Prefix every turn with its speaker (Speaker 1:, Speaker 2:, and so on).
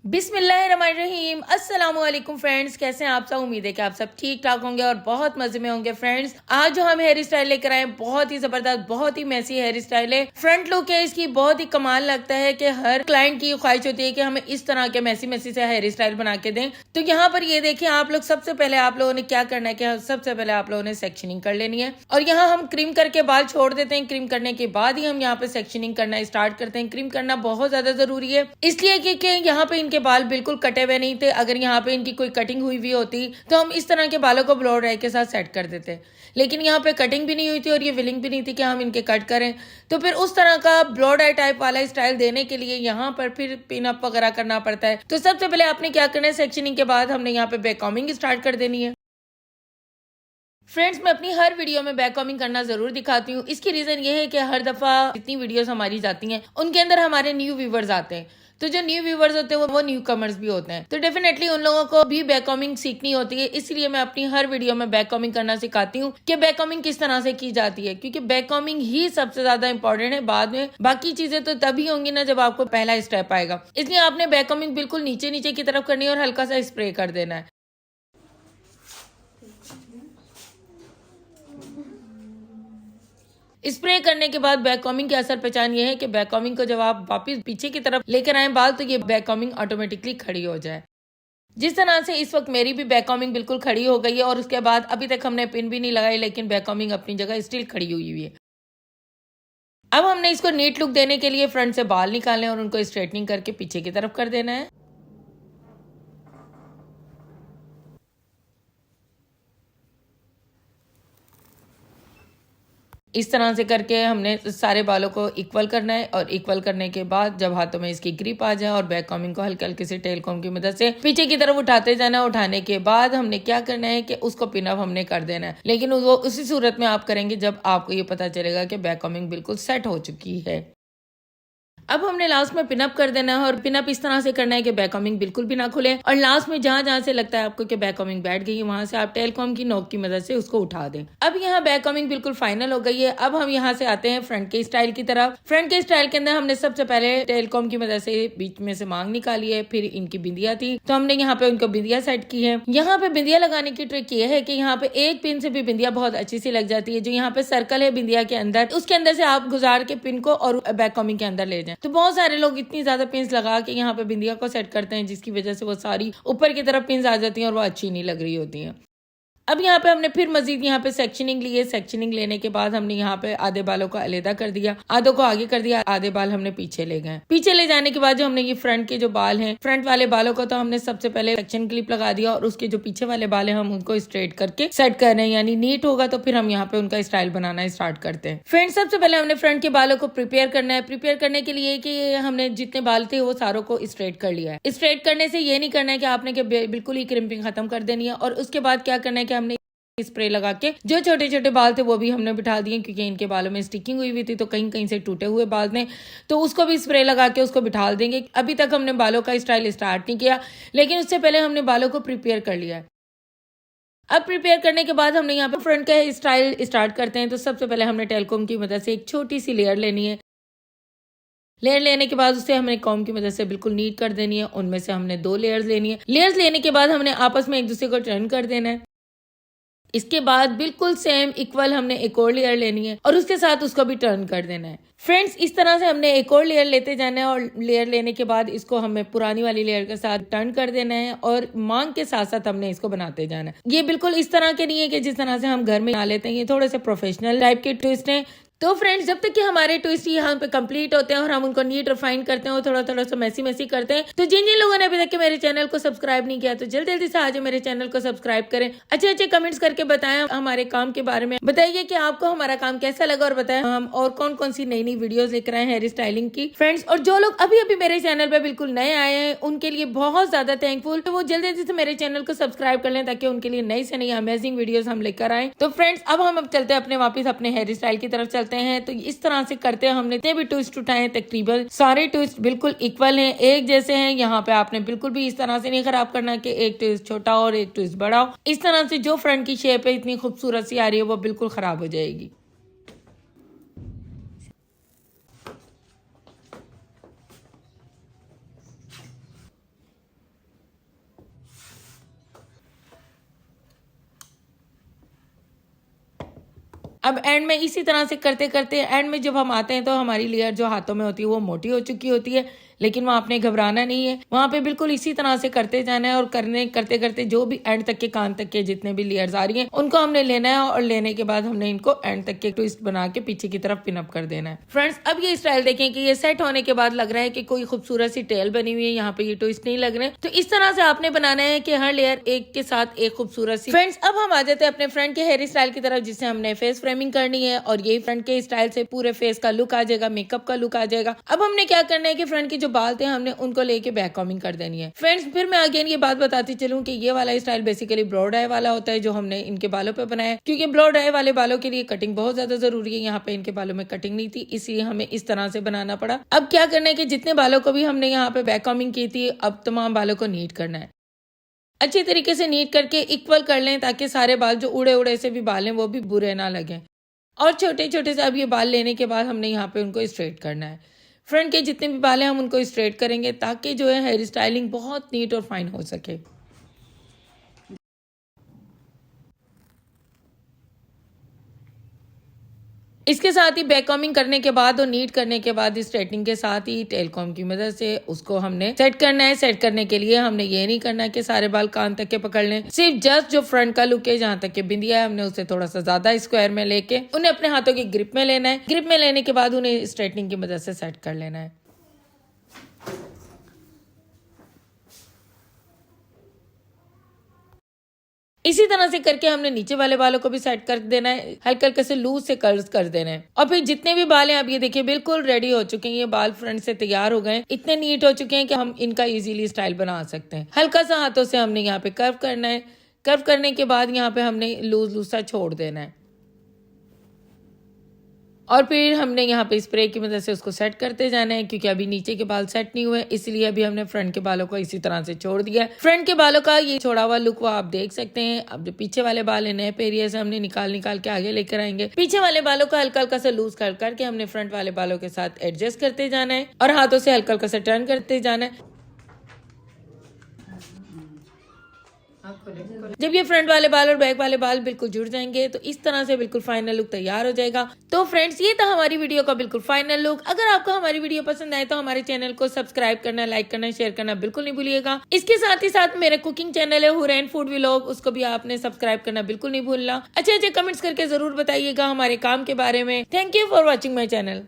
Speaker 1: बिस्मिल्लाहिर्रहमानिर्रहीम। अस्सलामुअलैकुम फ्रेंड्स, कैसे हैं आप सब। उम्मीद है कि आप सब ठीक ठाक होंगे और बहुत मजे में होंगे। फ्रेंड्स, आज जो हम हेयर स्टाइल लेकर आए बहुत ही जबरदस्त, बहुत ही मैसी हेयर स्टाइल है। फ्रंट लुक है इसकी बहुत ही कमाल लगता है कि हर क्लाइंट की ख्वाहिश होती है कि हमें इस तरह के मैसी मैसी से हेयर स्टाइल बना के दें। तो यहाँ पर ये देखिए आप लोग, सबसे पहले आप लोगों ने क्या करना है कि सबसे पहले आप लोगों ने सेक्शनिंग कर लेनी है और यहाँ हम क्रीम करके बाल छोड़ देते हैं। क्रीम करने के बाद ही हम यहाँ पे सेक्शनिंग करना स्टार्ट करते हैं। क्रीम करना बहुत ज्यादा जरूरी है, इसलिए कि यहाँ पे इनके बाल बिल्कुल कटे हुए नहीं थे। अगर यहाँ पे इनकी कोई कटिंग हुई हुई होती तो हम इस तरह के बालों को ब्लो ड्राई के साथ सेट कर देते, लेकिन यहाँ पे कटिंग भी नहीं हुई थी और ये विलिंग भी नहीं थी कि हम इनके कट करें। तो फिर उस तरह का ब्लो ड्राई टाइप वाला स्टाइल देने के लिए यहाँ पर फिर पिन अप वगैरह करना पड़ता है। तो सबसे पहले आपने क्या करना है, सेक्शनिंग के बाद हमने यहाँ पे बैक कॉम्बिंग स्टार्ट कर देनी है। फ्रेंड्स, मैं अपनी हर वीडियो में बैक कॉम्बिंग करना जरूर दिखाती हूँ। इसकी रीजन ये है कि हर दफा जितनी वीडियोस हमारी जाती हैं उनके अंदर हमारे न्यू व्यूवर्स आते हैं। तो जो न्यू व्यूवर्स होते हैं वो न्यू कमर्स भी होते हैं, तो डेफिनेटली उन लोगों को भी बैक कॉम्बिंग सीखनी होती है। इसलिए मैं अपनी हर वीडियो में बैक कॉम्बिंग करना सिखाती हूँ कि बैक कॉम्बिंग किस तरह से की जाती है, क्योंकि बैक कॉम्बिंग ही सबसे ज्यादा इंपॉर्टेंट है। बाद में बाकी चीजें तो तभी होंगी ना जब आपको पहला स्टेप आएगा। इसलिए आपने बैक कॉम्बिंग बिल्कुल नीचे नीचे की तरफ करनी है और हल्का सा स्प्रे कर देना है। स्प्रे करने के बाद बैक कॉम्बिंग की असल पहचान ये है कि बैक कॉम्बिंग को जब आप वापस पीछे की तरफ लेकर आए बाल, तो ये बैक कॉम्बिंग ऑटोमेटिकली खड़ी हो जाए। जिस तरह से इस वक्त मेरी भी बैक कॉम्बिंग बिल्कुल खड़ी हो गई है और उसके बाद अभी तक हमने पिन भी नहीं लगाई, लेकिन बैक कॉम्बिंग अपनी जगह स्टिल खड़ी हुई है। अब हमने इसको नीट लुक देने के लिए फ्रंट से बाल निकालने और उनको स्ट्रेटनिंग करके पीछे की तरफ कर देना है। इस तरह से करके हमने सारे बालों को इक्वल करना है और इक्वल करने के बाद जब हाथों में इसकी ग्रिप आ जाए और बैक कॉम्बिंग को हल्के हल्के से टेल कॉम्ब की मदद से पीछे की तरफ उठाते जाना है। उठाने के बाद हमने क्या करना है कि उसको पिन अप हमने कर देना है, लेकिन वो उसी सूरत में आप करेंगे जब आपको ये पता चलेगा कि बैक कॉम्बिंग बिल्कुल सेट हो चुकी है। अब हमने लास्ट में पिनअप कर देना है और पिनअप इस तरह से करना है कि बैक कॉम्बिंग बिल्कुल भी ना खुले और लास्ट में जहां जहां से लगता है आपको कि बैक कॉम्बिंग बैठ गई है वहां से आप टेल कॉम्ब की नोक की मदद से उसको उठा दें। अब यहाँ बैक कॉम्बिंग बिल्कुल फाइनल हो गई है। अब हम यहाँ से आते हैं फ्रंट के स्टाइल की तरफ। फ्रंट के स्टाइल के अंदर हमने सबसे पहले टेल कॉम्ब की मदद से बीच में से मांग निकाली है, फिर इनकी बिंदिया थी तो हमने यहाँ पे उनको बिंदिया सेट की है। यहाँ पे बिंदिया लगाने की ट्रिक ये है कि यहाँ पे एक पिन से भी बिंदिया बहुत अच्छी सी लग जाती है। जो यहाँ पे सर्कल है बिंदिया के अंदर, उसके अंदर से आप गुजार के पिन को और बैक कॉम्बिंग के अंदर ले जाए। तो बहुत सारे लोग इतनी ज्यादा पिन्स लगा के यहाँ पे बिंदिया को सेट करते हैं जिसकी वजह से वो सारी ऊपर की तरफ पिन्स आ जाती हैं और वो अच्छी नहीं लग रही होती हैं। अब यहाँ पे हमने फिर मजीद यहाँ पे सेक्शनिंग ली है। सेक्शनिंग लेने के बाद हमने यहाँ पे आधे बालों को अलहदा कर दिया, आधों को आगे कर दिया, आधे बाल हमने पीछे ले गए। पीछे ले जाने के बाद जो हमने ये फ्रंट के जो बाल हैं, फ्रंट वाले बालों को तो हमने सबसे पहले सेक्शन क्लिप लगा दिया और उसके जो पीछे वाले बाल हैं हम उनको स्ट्रेट करके सेट कर रहे हैं, यानी नीट होगा तो फिर हम यहाँ पे उनका स्टाइल बनाना स्टार्ट करते हैं। फ्रेंड्स, सबसे पहले हमने फ्रंट के बालों को प्रिपेयर करना है। प्रिपेयर करने के लिए कि हमने जितने बाल थे वो सारों को स्ट्रेट कर लिया है। स्ट्रेट करने से ये नहीं करना है कि आपने बिल्कुल ही क्रिम्पिंग खत्म कर देनी है और उसके बाद क्या करना है कि हमने स्प्रे लगा के जो छोटे छोटे बाल थे वो भी हमने बिठा दिए, क्योंकि इनके बालों में स्टिकिंग हुई थी तो कहीं कहीं से टूटे हुए बाल ने, तो उसको भी स्प्रे लगा के उसको बिठा देंगे। अभी तक हमने बालों का स्टाइल स्टार्ट नहीं किया, लेकिन उससे पहले हमने बालों को प्रिपेयर कर लिया है। अब प्रिपेयर करने के बाद हमने यहाँ पे फ्रंट का स्टाइल स्टार्ट करते हैं। तो सबसे पहले हमने टेल कॉम्ब की मदद से एक छोटी सी लेयर लेनी है। लेयर लेने के बाद उसे हमने कॉम्ब की मदद से बिल्कुल नीट कर देनी है। उनमें से हमने 2 लेयर्स लेनी है। लेयर्स लेने के बाद हमने आपस में एक दूसरे को टर्न कर देना है। इसके बाद बिल्कुल सेम इक्वल हमने एक और लेयर लेनी है और उसके साथ उसको भी टर्न कर देना है। फ्रेंड्स, इस तरह से हमने एक और लेयर लेते जाना है और लेयर लेने के बाद इसको हमें पुरानी वाली लेयर के साथ टर्न कर देना है और मांग के साथ साथ हमने इसको बनाते जाना है। ये बिल्कुल इस तरह के नहीं है कि जिस तरह से हम घर में बना लेते हैं, ये थोड़े से प्रोफेशनल टाइप के ट्विस्ट हैं। तो फ्रेंड्स, जब तक कि हमारे ट्विस्ट यहाँ पे कंप्लीट होते हैं और हम उनको नीट रिफाइन करते हैं और थोड़ा थोड़ा सा मैसी मैसी करते हैं, तो जिन जिन लोगों ने अभी तक के मेरे चैनल को सब्सक्राइब नहीं किया तो जल्दी जल्दी से आज मेरे चैनल को सब्सक्राइब करें। अच्छे अच्छे कमेंट्स करके बताएं हमारे काम के बारे में, बताइए कि आपको हमारा काम कैसा लगा और बताएं हम और कौन कौन सी नई नई वीडियोस लेकर आए हेयर स्टाइलिंग की। फ्रेंड्स, और जो लोग अभी अभी मेरे चैनल पे बिल्कुल नए आए हैं उनके लिए बहुत ज्यादा थैंकफुल, तो वो जल्दी जल्दी से मेरे चैनल को सब्सक्राइब कर लें ताकि उनके लिए नई से नई अमेजिंग वीडियोस हम लेकर आए। तो फ्रेंड्स, अब हम चलते हैं अपने वापस अपने हेयर स्टाइल की तरफ चलते हैं। तो इस तरह से करते हैं हमने जितने भी ट्विस्ट उठाए तकरीबन सारे ट्विस्ट बिल्कुल इक्वल हैं, एक जैसे हैं। यहाँ पे आपने बिल्कुल भी इस तरह से नहीं खराब करना कि एक ट्विस्ट छोटा और एक ट्विस्ट बड़ा हो। इस तरह से जो फ्रंट की शेप है इतनी खूबसूरत सी आ रही है वो बिल्कुल खराब हो जाएगी। अब एंड में इसी तरह से करते करते एंड में जब हम आते हैं तो हमारी लेयर जो हाथों में होती है वो मोटी हो चुकी होती है, लेकिन वहाँ आपने घबराना नहीं है, वहाँ पे बिल्कुल इसी तरह से करते जाना है और करते करते जो भी एंड तक के कान तक के जितने भी लेयर्स आ रही हैं उनको हमने लेना है और लेने के बाद हमने इनको एंड तक के ट्विस्ट बना के पीछे की तरफ पिनअप कर देना है। फ्रेंड्स अब ये स्टाइल देखें कि ये सेट होने के बाद लग रहा है कि कोई खूबसूरत सी टेल बनी हुई है, यहाँ पे ये ट्विस्ट नहीं लग रहे, तो इस तरह से आपने बनाना है कि हर लेयर एक के साथ एक खूबसूरत सी। फ्रेंड्स अब हम आ जाते हैं अपने फ्रंट के हेयर स्टाइल की तरफ, जिससे हमने फेस फ्रेमिंग करनी है और यही फ्रंट के स्टाइल से पूरे फेस का लुक आ जाएगा, मेकअप का लुक आ जाएगा। अब हमने क्या करना है कि फ्रंट के जो बाल थे हमने उनको लेके बैक कॉमिंग कर देनी है। फ्रेंड्स फिर मैं अगेन ये बात बताती चलूं कि ये वाला स्टाइल बेसिकली ब्लो ड्राई वाला होता है जो हमने इनके बालों पे बनाया, क्योंकि ब्लो ड्राई वाले बालों के लिए कटिंग बहुत ज्यादा जरूरी है। यहाँ पे इनके बालों में कटिंग नहीं थी, इसलिए हमें इस तरह से बनाना पड़ा। अब क्या करना है कि जितने बालों को भी हमने यहाँ पे बैक कॉमिंग की थी, अब तमाम बालों को नीट करना है, अच्छी तरीके से नीट करके इक्वल कर लें ताकि सारे बाल जो उड़े उड़े से भी बाल हैं वो भी बुरे ना लगे। और छोटे छोटे से अब ये बाल लेने के बाद हमने यहाँ पे उनको स्ट्रेट करना है। फ्रंट के जितने भी बाल हैं हम उनको स्ट्रेट करेंगे ताकि जो है हेयर स्टाइलिंग बहुत नीट और फाइन हो सके। इसके साथ ही बैक कॉमिंग करने के बाद और नीट करने के बाद स्ट्रेटनिंग के साथ ही टेल कॉम की मदद से उसको हमने सेट करना है। सेट करने के लिए हमने ये नहीं करना कि सारे बाल कान तक के पकड़ लें, सिर्फ जस्ट जो फ्रंट का लुक है जहाँ तक के बिंदिया है हमने उसे थोड़ा सा ज्यादा स्क्वायर में लेके उन्हें अपने हाथों की ग्रिप में लेना है। ग्रिप में लेने के बाद उन्हें स्ट्रेटनिंग की मदद से सेट कर लेना है। इसी तरह से करके हमने नीचे वाले बालों को भी सेट कर देना है, हल्के हल्के से लूज से कर्ल्स कर देना है। और फिर जितने भी बाल हैं अब ये देखिए बिल्कुल रेडी हो चुके हैं, ये बाल फ्रंट से तैयार हो गए, इतने नीट हो चुके हैं कि हम इनका इजीली स्टाइल बना सकते हैं। हल्का सा हाथों से हमने यहाँ पे कर्व करना है, कर्व करने के बाद यहाँ पे हमने लूज लूज सा छोड़ देना है और फिर हमने यहाँ पे स्प्रे की मदद से उसको सेट करते जाना है, क्योंकि अभी नीचे के बाल सेट नहीं हुए, इसलिए अभी हमने फ्रंट के बालों को इसी तरह से छोड़ दिया है। फ्रंट के बालों का ये छोड़ा हुआ लुक वो आप देख सकते हैं। अब जो पीछे वाले बाल है नए एरिया से हमने निकाल के आगे लेकर आएंगे। पीछे वाले बालों को हल्का हल्का सा लूज कर करके हमने फ्रंट वाले बालों के साथ एडजस्ट करते जाना है और हाथों से हल्का हल्का सा टर्न करते जाना है। जब ये फ्रंट वाले बाल और बैक वाले बाल बिल्कुल जुड़ जाएंगे तो इस तरह से बिल्कुल फाइनल लुक तैयार हो जाएगा। तो फ्रेंड्स ये था हमारी वीडियो का बिल्कुल फाइनल लुक। अगर आपको हमारी वीडियो पसंद आए तो हमारे चैनल को सब्सक्राइब करना, लाइक करना, शेयर करना बिल्कुल नहीं भूलिएगा। इसके साथ ही साथ मेरा कुकिंग चैनल है हुरैन फूड व्लॉग, उसको भी आपने सब्सक्राइब करना बिल्कुल नहीं भूलना। अच्छे अच्छे कमेंट्स करके जरूर बताइएगा हमारे काम के बारे में। Thank you for watching my channel.